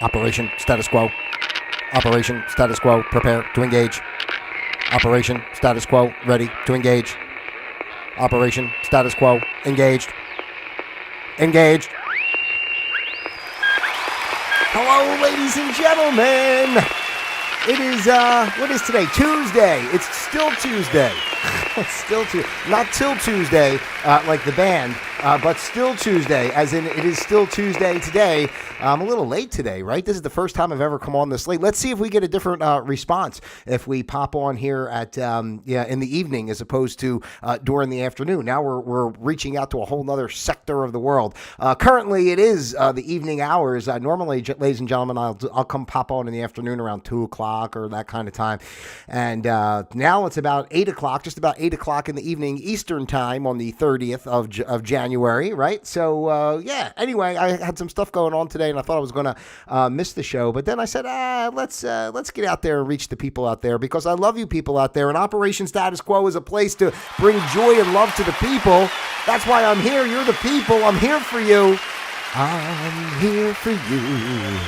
Operation status quo. Operation status quo. Prepare to engage. Operation status quo. Ready to engage. Operation status quo. Engaged. Engaged. Hello, ladies and gentlemen. It is, what is today? Tuesday. It's still Tuesday. It's still Tuesday. Not till Tuesday, like the band, but still Tuesday, as in it is still Tuesday today. I'm a little late today, right? This is the first time I've ever come on this late. Let's see if we get a different response if we pop on here at, in the evening as opposed to during the afternoon. Now we're reaching out to a whole nother sector of the world. Currently, it is the evening hours. Normally, ladies and gentlemen, I'll come pop on in the afternoon around 2 o'clock or that kind of time. And now it's about 8 o'clock, just about 8 o'clock in the evening Eastern time on the 30th of January, right? So, anyway, I had some stuff going on today, and I thought I was going to miss the show. But then I said, let's get out there and reach the people out there, because I love you people out there. And Operation Status Quo is a place to bring joy and love to the people. That's why I'm here. You're the people. I'm here for you. I'm here for you.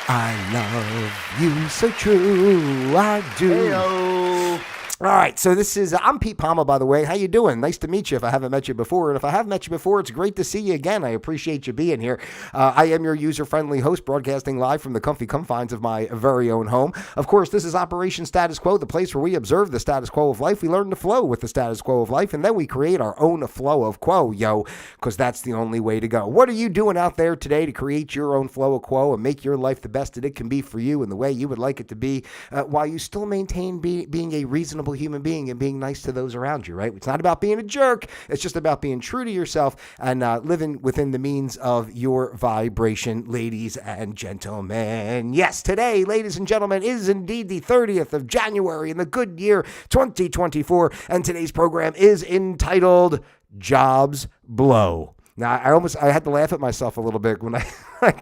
I love you so true. I do. Hey-o. All right, so this is, I'm Pete Palma, by the way. How you doing? Nice to meet you if I haven't met you before. And if I have met you before, it's great to see you again. I appreciate you being here. I am your user-friendly host, broadcasting live from the comfy confines of my very own home. Of course, this is Operation Status Quo, the place where we observe the status quo of life. We learn to flow with the status quo of life, and then we create our own flow of quo, because that's the only way to go. What are you doing out there today to create your own flow of quo and make your life the best that it can be for you and the way you would like it to be, while you still maintain being a reasonable human being and being nice to those around you, right? It's not about being a jerk. It's just about being true to yourself and living within the means of your vibration, ladies and gentlemen. Yes, today, ladies and gentlemen, is indeed the 30th of January in the good year 2024, and today's program is entitled Jobs Blow. Now, I had to laugh at myself a little bit when I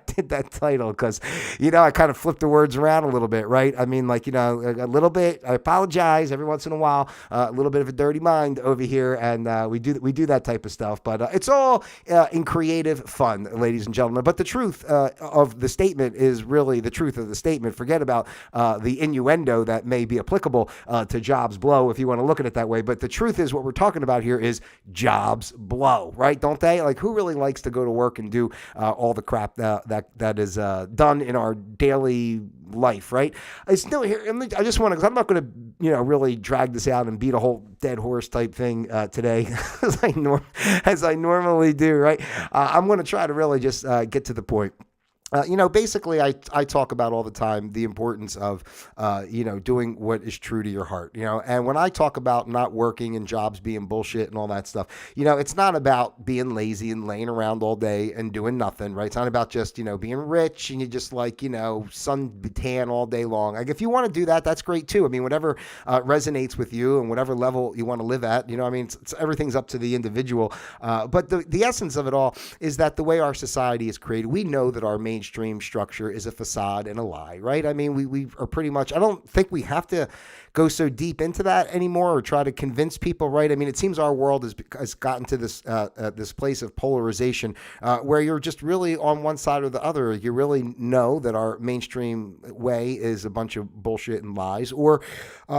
did that title, because, I kind of flipped the words around a little bit, right? I mean, a little bit, I apologize every once in a while, a little bit of a dirty mind over here, and we do that type of stuff, but it's all in creative fun, ladies and gentlemen. But the truth of the statement is really the truth of the statement. Forget about the innuendo that may be applicable to Jobs Blow, if you want to look at it that way. But the truth is, what we're talking about here is Jobs Blow, right? Don't they? Who really likes to go to work and do all the crap that is done in our daily life, right? It's still here. I just want to, because I'm not going to, really drag this out and beat a whole dead horse type thing today, as I normally do, right? I'm going to try to really just get to the point. Basically, I talk about all the time the importance of, doing what is true to your heart, and when I talk about not working and jobs being bullshit and all that stuff, it's not about being lazy and laying around all day and doing nothing, right? It's not about just, being rich and you just suntan all day long. If you want to do that, that's great too. I mean, whatever resonates with you and whatever level you want to live at, it's everything's up to the individual. But the essence of it all is that the way our society is created, we know that our mainstream structure is a facade and a lie, right? I mean, we are pretty much, I don't think we have to go so deep into that anymore or try to convince people, right? I mean, it seems our world has gotten to this place of polarization where you're just really on one side or the other. You really know that our mainstream way is a bunch of bullshit and lies, or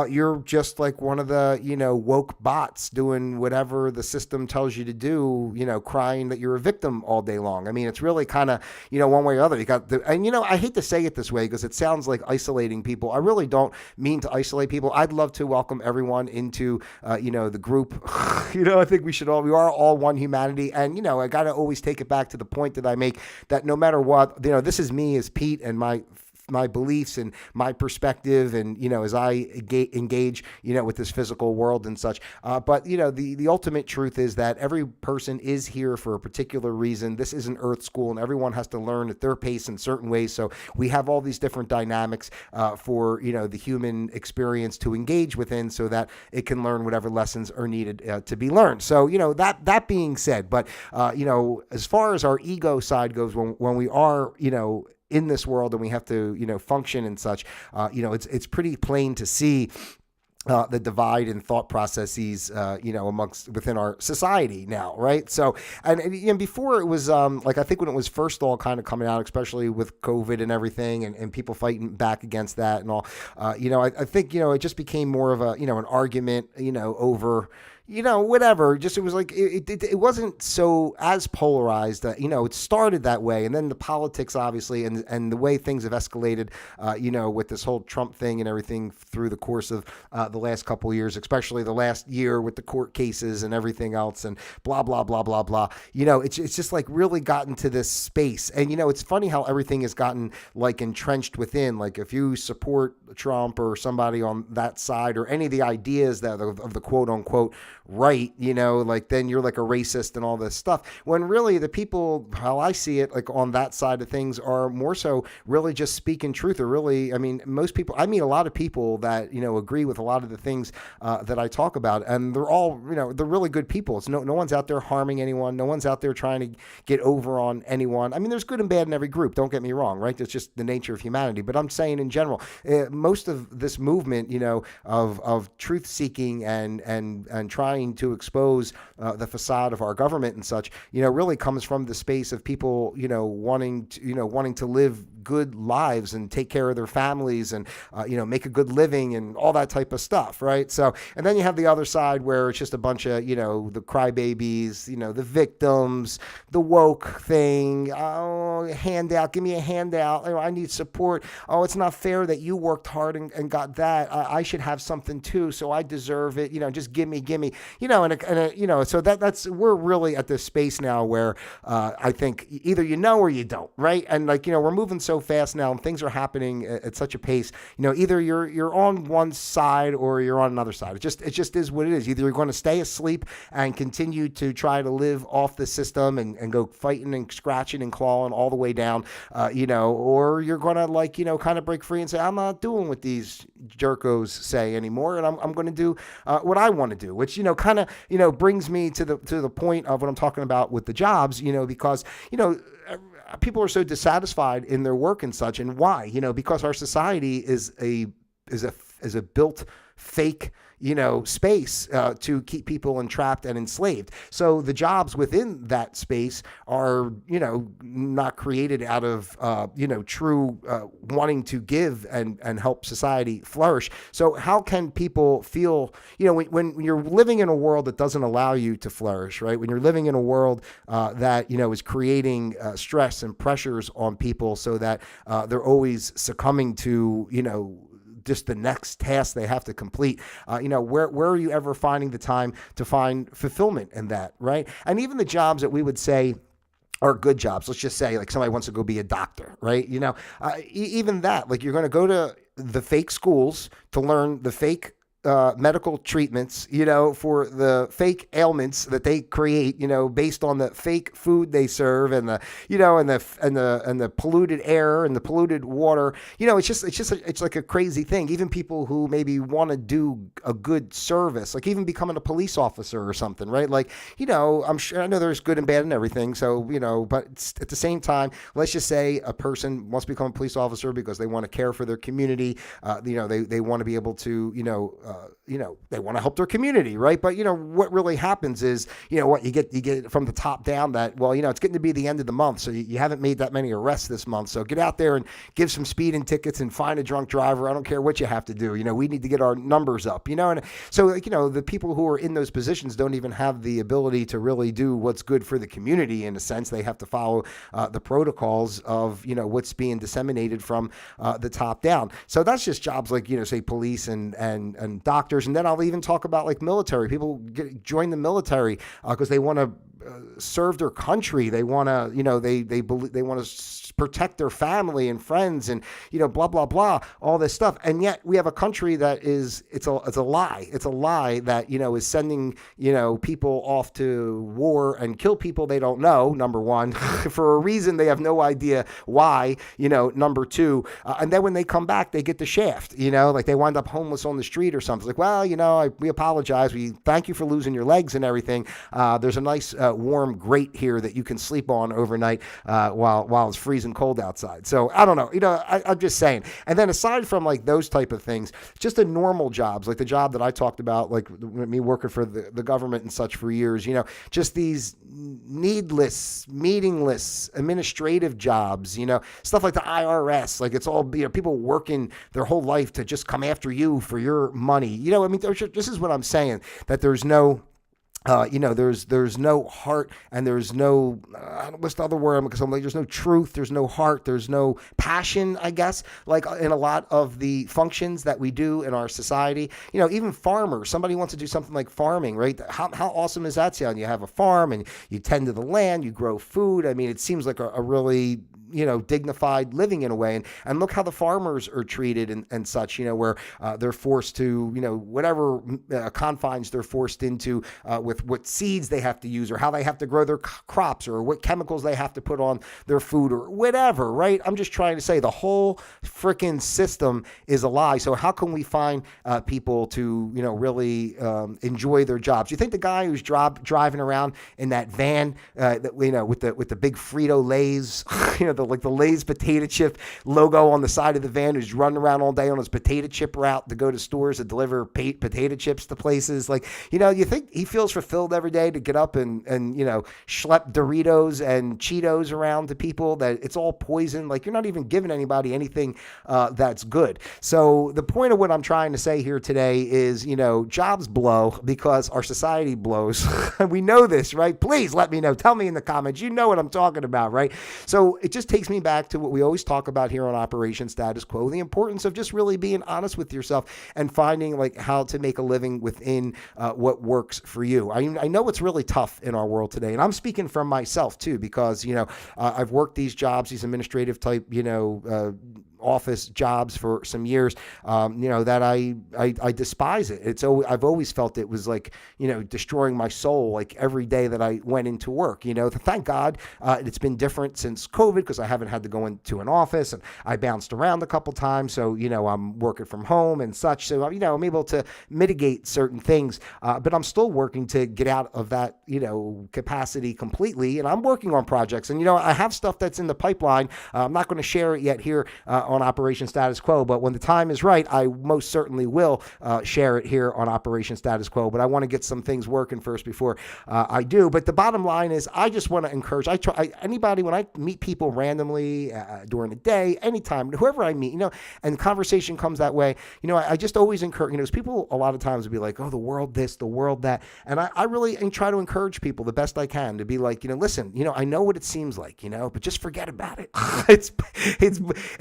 you're just like one of the, woke bots doing whatever the system tells you to do, crying that you're a victim all day long. I mean, it's really kind of, one way or other. You got I hate to say it this way because it sounds like isolating people. I really don't mean to isolate people. I'd love to welcome everyone into, the group. I think we are all one humanity. And, I got to always take it back to the point that I make, that no matter what, this is me as Pete and my beliefs and my perspective and, as I engage, with this physical world and such. But, the ultimate truth is that every person is here for a particular reason. This isn't Earth School, and everyone has to learn at their pace in certain ways. So we have all these different dynamics for, the human experience to engage within so that it can learn whatever lessons are needed to be learned. So, that being said, but, as far as our ego side goes, when we are, in this world and we have to, function and such, it's pretty plain to see the divide in thought processes, amongst within our society now, right? So, and before it was like I think when it was first all kind of coming out, especially with COVID and everything, and people fighting back against that and all, I think it just became more of a an argument, over whatever. Just it was like it wasn't so as polarized. It started that way, and then the politics, obviously, and the way things have escalated. With this whole Trump thing and everything through the course of the last couple of years, especially the last year with the court cases and everything else, and blah blah blah blah blah. It's just like really gotten to this space, and it's funny how everything has gotten like entrenched within. Like if you support Trump or somebody on that side or any of the ideas that of the quote unquote right, like then you're like a racist and all this stuff. When really the people, how I see it, like on that side of things are more so really just speaking truth or really, I mean, most people, I meet a lot of people that, agree with a lot of the things that I talk about, and they're all, they're really good people. It's no one's out there harming anyone. No one's out there trying to get over on anyone. I mean, there's good and bad in every group. Don't get me wrong, right? That's just the nature of humanity. But I'm saying in general, most of this movement, of truth seeking and trying to expose the facade of our government and such, really comes from the space of people, wanting to live good lives and take care of their families and, make a good living and all that type of stuff. Right. So, and then you have the other side where it's just a bunch of, the crybabies, the victims, the woke thing. Oh, handout, give me a handout. I need support. Oh, it's not fair that you worked hard and got that. I should have something too. So I deserve it. Just give me. So that's, we're really at this space now where I think either or you don't, right? And we're moving so fast now and things are happening at such a pace, either you're on one side or you're on another side. It just is what it is. Either you're going to stay asleep and continue to try to live off the system and go fighting and scratching and clawing all the way down, or you're going to kind of break free and say, I'm not doing what these jerkos say anymore. And I'm going to do what I want to do, which, kind of, brings me to the point of what I'm talking about with the jobs, because, people are so dissatisfied in their work and such. And why? Because our society is a built fake, space to keep people entrapped and enslaved. So the jobs within that space are, not created out of, true wanting to give and help society flourish. So how can people feel, when you're living in a world that doesn't allow you to flourish, right? When you're living in a world that, is creating stress and pressures on people so that they're always succumbing to, just the next task they have to complete. Where are you ever finding the time to find fulfillment in that, right? And even the jobs that we would say are good jobs. Let's just say like somebody wants to go be a doctor, right? Even that, like you're going to go to the fake schools to learn the fake medical treatments, for the fake ailments that they create, based on the fake food they serve and the, and the polluted air and the polluted water. It's like a crazy thing. Even people who maybe want to do a good service, like even becoming a police officer or something, right? Like, I'm sure, I know there's good and bad in everything. So, but at the same time, let's just say a person wants to become a police officer because they want to care for their community. They want to be able to, they want to help their community, right? But, what really happens is, what you get from the top down that, well, it's getting to be the end of the month. So you haven't made that many arrests this month. So get out there and give some speeding tickets and find a drunk driver. I don't care what you have to do. We need to get our numbers up, and so, the people who are in those positions don't even have the ability to really do what's good for the community in a sense. They have to follow the protocols of, what's being disseminated from the top down. So that's just jobs like, say police and doctors. And then I'll even talk about like military. People join the military because they want to serve their country. They want to, they want to protect their family and friends and, blah, blah, blah, all this stuff. And yet we have a country that is, it's a lie. It's a lie that, is sending, people off to war and kill people they don't know, number one, for a reason they have no idea why, number two. And then when they come back, they get the shaft, like they wind up homeless on the street or something. Like, well, we apologize. We thank you for losing your legs and everything. There's a nice warm grate here that you can sleep on overnight while it's freezing cold outside. So I don't know. I'm just saying. And then aside from like those type of things, just the normal jobs, like the job that I talked about, like me working for the government and such for years, just these needless, meaningless administrative jobs, stuff like the IRS, like it's all, people working their whole life to just come after you for your money. This is what I'm saying, that there's no there's no heart, and there's no, what's the other word? Because I'm like, there's no truth, there's no heart, there's no passion, I guess, like in a lot of the functions that we do in our society. Even farmers, somebody wants to do something like farming, right? How awesome is that sound? You have a farm and you tend to the land, you grow food. I mean, it seems like a really, dignified living in a way. And look how the farmers are treated and such, where they're forced to, whatever confines they're forced into with what seeds they have to use, or how they have to grow their crops, or what chemicals they have to put on their food, or whatever, right? I'm just trying to say the whole freaking system is a lie. So how can we find people to, really enjoy their jobs? You think the guy who's driving around in that van, with the big Frito Lays, the Lay's potato chip logo on the side of the van, who's running around all day on his potato chip route to go to stores to deliver potato chips to places, like, you think he feels fulfilled every day to get up and schlep Doritos and Cheetos around to people that it's all poison? Like, you're not even giving anybody anything that's good. So the point of what I'm trying to say here today is, jobs blow because our society blows. We know this, right? Please let me know. Tell me in the comments. You know what I'm talking about, right? So it just takes me back to what we always talk about here on Operation Status Quo, the importance of just really being honest with yourself and finding like how to make a living within what works for you. I know it's really tough in our world today, and I'm speaking from myself too, because I've worked these jobs, these administrative type office jobs for some years, that I despise it. I've always felt it was like, destroying my soul, like every day that I went into work. Thank God it's been different since COVID, because I haven't had to go into an office, and I bounced around a couple times. So, I'm working from home and such. So, I'm able to mitigate certain things, but I'm still working to get out of that, capacity completely. And I'm working on projects, and, I have stuff that's in the pipeline. I'm not going to share it yet here on Operation Status Quo, but when the time is right, I most certainly will share it here on Operation Status Quo. But I want to get some things working first before I do. But the bottom line is, I just want to encourage, anybody, when I meet people randomly during the day, anytime, whoever I meet, and conversation comes that way, I just always encourage, because people a lot of times will be like, oh, the world this, the world that. And I really try to encourage people the best I can to be like, listen, I know what it seems like, but just forget about it. it's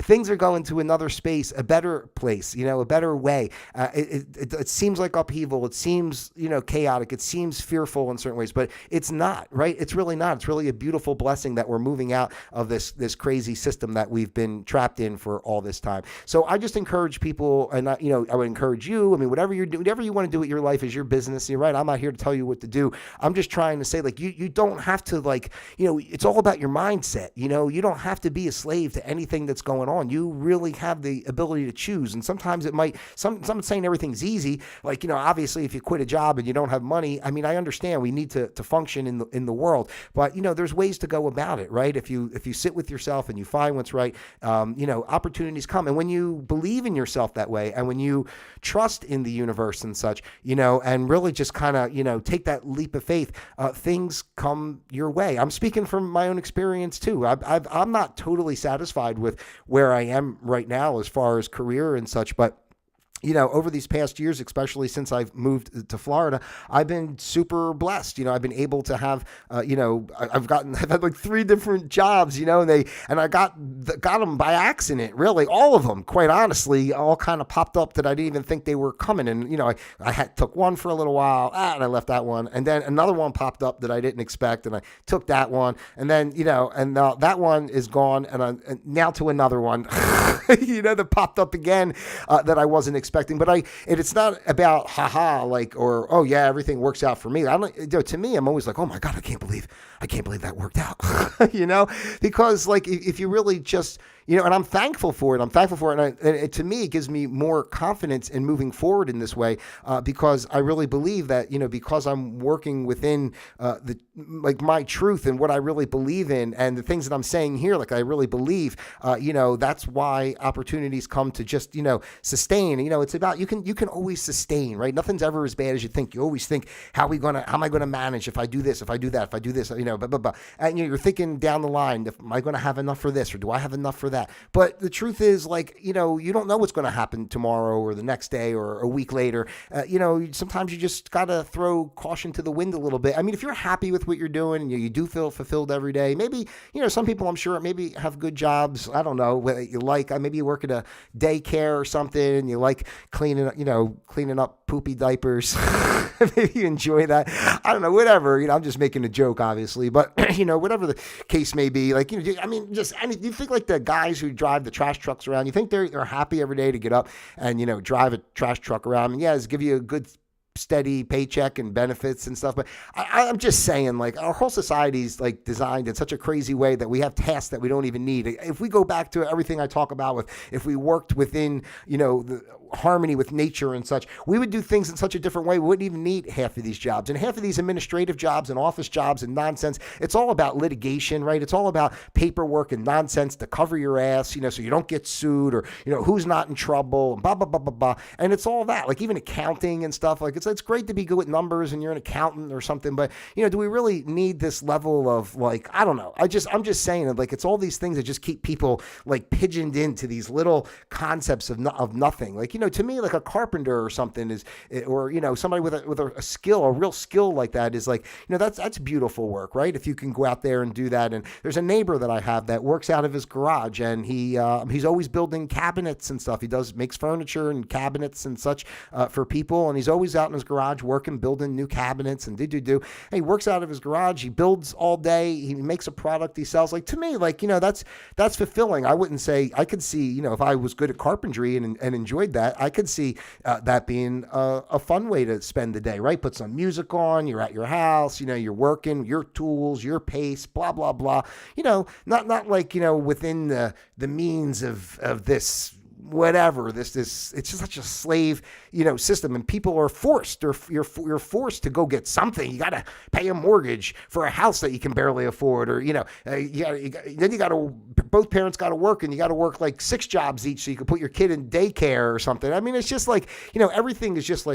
things are going to another space, a better place, a better way. It seems like upheaval. It seems, chaotic. It seems fearful in certain ways, but it's not, right? It's really not. It's really a beautiful blessing that we're moving out of this crazy system that we've been trapped in for all this time. So I just encourage people, and I would encourage you. I mean, whatever you're doing, whatever you want to do with your life is your business. You're right. I'm not here to tell you what to do. I'm just trying to say, like, you don't have to, like, it's all about your mindset. You don't have to be a slave to anything that's going on. You really have the ability to choose. And sometimes it might, someone's saying everything's easy. Like, obviously if you quit a job and you don't have money, I mean, I understand we need to function in the world, but there's ways to go about it, right? If you sit with yourself and you find what's right, opportunities come. And when you believe in yourself that way, and when you trust in the universe and such, and really just kind of, take that leap of faith, things come your way. I'm speaking from my own experience too. I'm not totally satisfied with where I am right now as far as career and such, but over these past years, especially since I've moved to Florida, I've been super blessed. I've been able to have, I've had like 3 different jobs, and I got them by accident, really, all of them, quite honestly, all kind of popped up that I didn't even think they were coming. And, I took one for a little while, and I left that one. And then another one popped up that I didn't expect, and I took that one. And then, and that one is gone, and now to another one, that popped up again that I wasn't expecting. But it's not about like, or, oh yeah, everything works out for me. To me, I'm always like, oh my God, I can't believe that worked out. Because like, if you really just, and I'm thankful for it. I'm thankful for it. And to me, it gives me more confidence in moving forward in this way because I really believe that, because I'm working within my truth and what I really believe in and the things that I'm saying here, like I really believe, that's why opportunities come to just, sustain. It's about, you can always sustain, right? Nothing's ever as bad as you think. You always think, how am I going to manage if I do this, if I do that, if I do this, blah, blah, blah. And you're thinking down the line, am I going to have enough for this or do I have enough for that? But the truth is, you don't know what's going to happen tomorrow or the next day or a week later. Sometimes you just got to throw caution to the wind a little bit. I mean, if you're happy with what you're doing and you do feel fulfilled every day, maybe, some people I'm sure maybe have good jobs. I don't know what you like. Maybe you work at a daycare or something and you like cleaning up poopy diapers. Maybe you enjoy that. I don't know, whatever. I'm just making a joke, obviously, but whatever the case may be, you think like the guys who drive the trash trucks around, you think they're happy every day to get up and, drive a trash truck around and it's give you a good steady paycheck and benefits and stuff. But I'm just saying, our whole society is designed in such a crazy way that we have tasks that we don't even need. If we go back to everything I talk about if we worked within, the harmony with nature and such, we would do things in such a different way. We wouldn't even need half of these jobs and half of these administrative jobs and office jobs and nonsense. It's all about litigation, right? It's all about paperwork and nonsense to cover your ass, so you don't get sued or, who's not in trouble and blah, blah, blah, blah, blah. And it's all that, even accounting and stuff. It's great to be good with numbers and you're an accountant or something, but do we really need this level of I don't know. I'm just saying that it's all these things that just keep people pigeoned into these little concepts of nothing. To me, a carpenter or something is, or, somebody with a skill, a real skill like that is that's beautiful work, right? If you can go out there and do that. And there's a neighbor that I have that works out of his garage and he's always building cabinets and stuff. He makes furniture and cabinets and such for people. And he's always out in his garage working, building new cabinets and do. And he works out of his garage. He builds all day. He makes a product he sells. To me, that's fulfilling. I wouldn't say, I could see, if I was good at carpentry and enjoyed that, I could see that being a fun way to spend the day, right? Put some music on, you're at your house, you're working, your tools, your pace, blah, blah, blah. Not within the means of this whatever this it's just such a slave system, and people are forced, or you're forced to go get something. You got to pay a mortgage for a house that you can barely afford, or then you got to, both parents got to work, and you got to work 6 jobs each so you can put your kid in daycare or something. I mean, it's just everything is just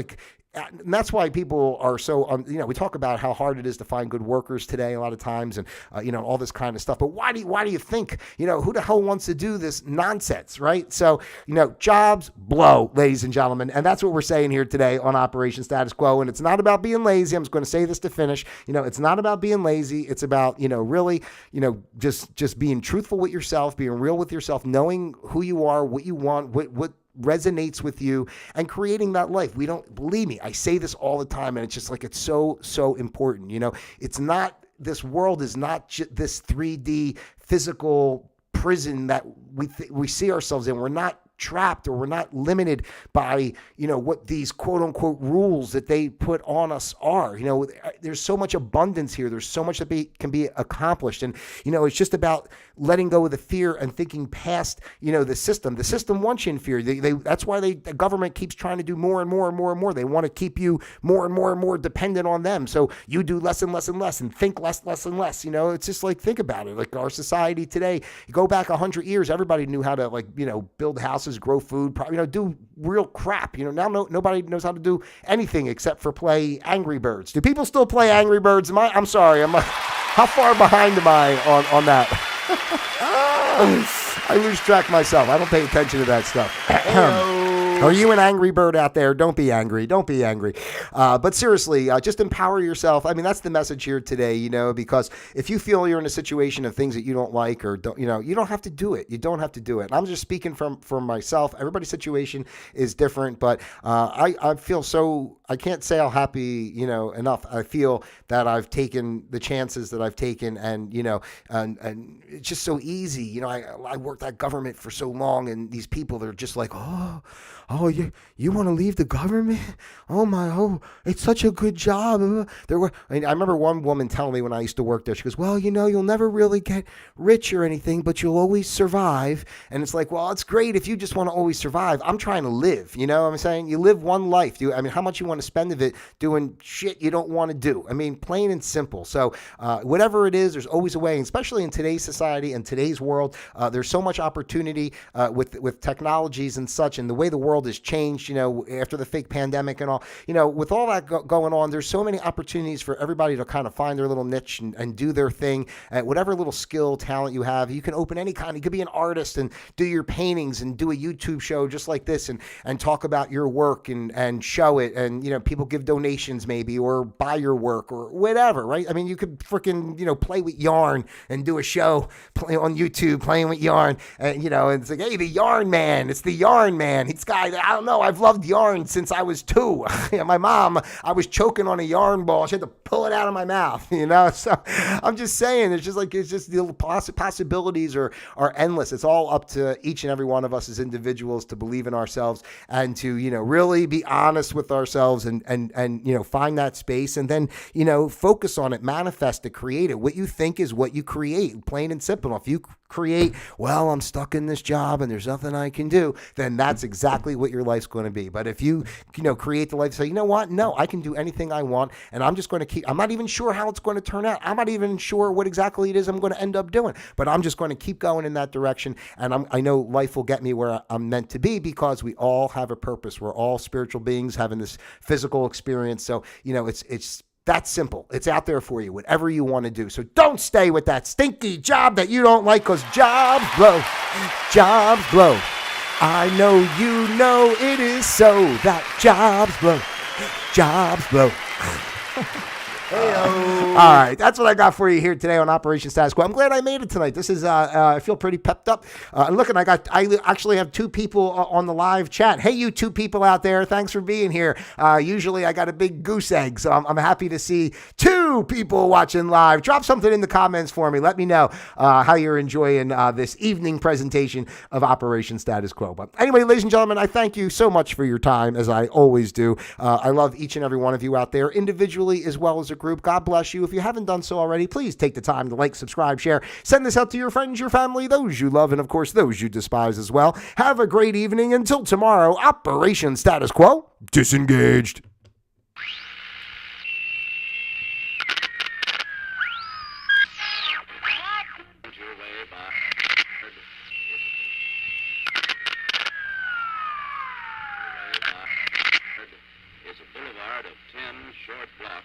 and that's why people are so, we talk about how hard it is to find good workers today a lot of times, and, all this kind of stuff. But why do you think, who the hell wants to do this nonsense, right? So, jobs blow, ladies and gentlemen. And that's what we're saying here today on Operation Status Quo. And it's not about being lazy. I'm just going to say this to finish. It's not about being lazy. It's about, really, just being truthful with yourself, being real with yourself, knowing who you are, what you want, what resonates with you, and creating that life. Believe me, I say this all the time, and it's just it's so important. It's not, this world is not this 3D physical prison that we see ourselves in. We're not trapped, or we're not limited by, what these quote unquote rules that they put on us are. There's so much abundance here. There's so much that can be accomplished. And, it's just about letting go of the fear and thinking past, the system. The system wants you in fear. That's why the government keeps trying to do more and more and more and more. They want to keep you more and more and more dependent on them. So you do less and less and less and think less and less. It's just think about it. Our society today, you go back 100 years, everybody knew how to build houses, grow food, do real crap. Now nobody knows how to do anything except for play Angry Birds. Do people still play Angry Birds? I'm sorry. How far behind am I on that? I lose track myself. I don't pay attention to that stuff. Are you an angry bird out there? Don't be angry. Don't be angry. But seriously, just empower yourself. I mean, that's the message here today, because if you feel you're in a situation of things that you don't like, or don't, you don't have to do it. You don't have to do it. I'm just speaking from myself. Everybody's situation is different, but I feel so I can't say how happy, enough I feel that I've taken the chances that I've taken, and and it's just so easy. I worked at government for so long, and these people, they're just like, oh, you want to leave the government? Oh, it's such a good job. I remember one woman telling me when I used to work there, she goes, well, you'll never really get rich or anything, but you'll always survive. And it's like, well, it's great if you just want to always survive. I'm trying to live, what I'm saying? You live one life. How much you want to spend of it doing shit you don't want to do? Plain and simple. So whatever it is, there's always a way, and especially in today's society and today's world, there's so much opportunity with technologies and such, and the way the world has changed, after the fake pandemic and all, with all that going on, there's so many opportunities for everybody to kind of find their little niche and do their thing. Whatever little skill, talent you have, you can open any kind. You could be an artist and do your paintings and do a YouTube show just like this, and talk about your work and show it, and people give donations maybe, or buy your work or whatever, right? You could freaking play with yarn and do a show on YouTube playing with yarn, and and it's like, hey, the yarn man, it's the yarn man. It's guy. I don't know. I've loved yarn since I was 2. My mom, I was choking on a yarn ball. She had to pull it out of my mouth, So I'm just saying, it's just the possibilities are endless. It's all up to each and every one of us as individuals to believe in ourselves, and to, really be honest with ourselves, and find that space, and then, focus on it, manifest it, create it. What you think is what you create, plain and simple. If you create, well, I'm stuck in this job and there's nothing I can do, then that's exactly what your life's going to be. But if you, create the life, say, you know what? No, I can do anything I want, and I'm just going to I'm not even sure how it's going to turn out. I'm not even sure what exactly it is I'm going to end up doing, but I'm just going to keep going in that direction. And I know life will get me where I'm meant to be, because we all have a purpose. We're all spiritual beings having this physical experience. So, it's that simple. It's out there for you, whatever you want to do. So don't stay with that stinky job that you don't like, because jobs blow. Jobs blow. I know you know it is so, that jobs blow. Jobs blow. All right, that's what I got for you here today on Operation Status Quo. I'm glad I made it tonight. This is I feel pretty pepped up. And looking, I actually have 2 people on the live chat. Hey, you 2 people out there, thanks for being here. Usually I got a big goose egg, so I'm happy to see 2 people watching live. Drop something in the comments for me. Let me know how you're enjoying this evening presentation of Operation Status Quo. But anyway, ladies and gentlemen, I thank you so much for your time, as I always do. I love each and every one of you out there, individually as well as a group. God bless you. If you haven't done so already, please take the time to like, subscribe, share, send this out to your friends, your family, those you love, and of course, those you despise as well. Have a great evening. Until tomorrow, Operation Status Quo, disengaged. It's a boulevard of 10 short blocks.